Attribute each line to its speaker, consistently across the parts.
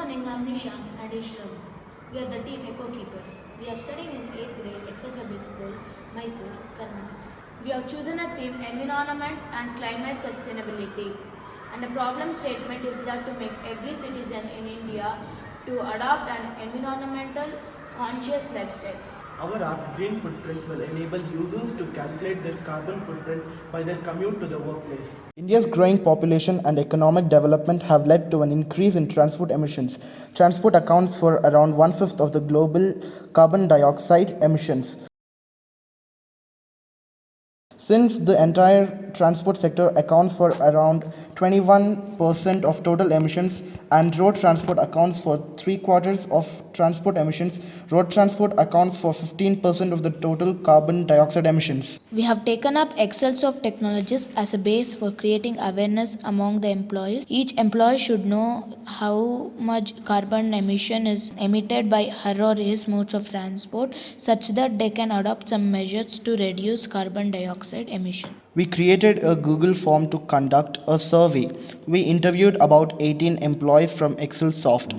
Speaker 1: morning, I'm Nishant and Ishram. We are the team Eco Keepers. We are studying in 8th grade Excel Public School, Mysore, Karnataka. We have chosen a theme environment and climate sustainability. And the problem statement is that to make every citizen in India to adopt an environmental conscious lifestyle.
Speaker 2: Our app Green Footprint will enable users to calculate their carbon footprint by their commute to the workplace.
Speaker 3: India's growing population and economic development have led to an increase in transport emissions. Transport accounts for around one-fifth of the global carbon dioxide emissions. Since the entire transport sector accounts for around 21% of total emissions and road transport accounts for 3/4 of transport emissions, road transport accounts for 15% of the total carbon dioxide emissions.
Speaker 1: We have taken up Excelsoft Technologies as a base for creating awareness among the employees. Each employee should know how much carbon emission is emitted by her or his modes of transport such that they can adopt some measures to reduce carbon dioxide emission.
Speaker 3: We created a Google form to conduct a survey. We interviewed about 18 employees from Excelsoft.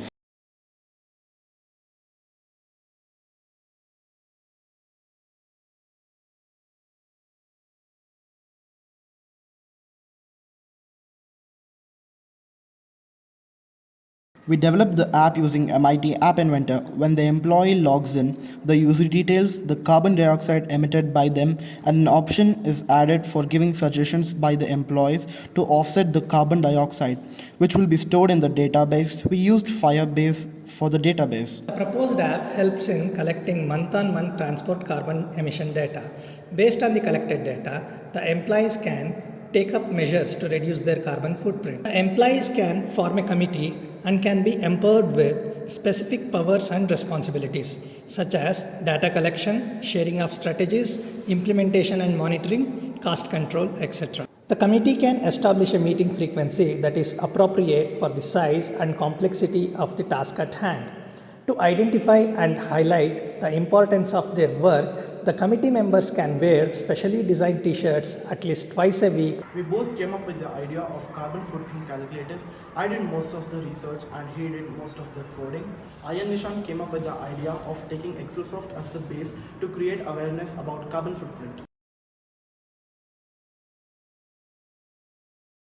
Speaker 3: We developed the app using MIT App Inventor. When the employee logs in, the user details the carbon dioxide emitted by them, and an option is added for giving suggestions by the employees to offset the carbon dioxide, which will be stored in the database. We used Firebase for the database.
Speaker 4: The proposed app helps in collecting month-on-month transport carbon emission data. Based on the collected data, the employees can take up measures to reduce their carbon footprint. The employees can form a committee and can be empowered with specific powers and responsibilities such as data collection, sharing of strategies, implementation and monitoring, cost control, etc. The committee can establish a meeting frequency that is appropriate for the size and complexity of the task at hand. To identify and highlight the importance of their work, the committee members can wear specially designed t-shirts at least twice a week.
Speaker 2: We both came up with the idea of carbon footprint calculator. I did most of the research and he did most of the coding. I and Nishan came up with the idea of taking Excelsoft as the base to create awareness about carbon footprint.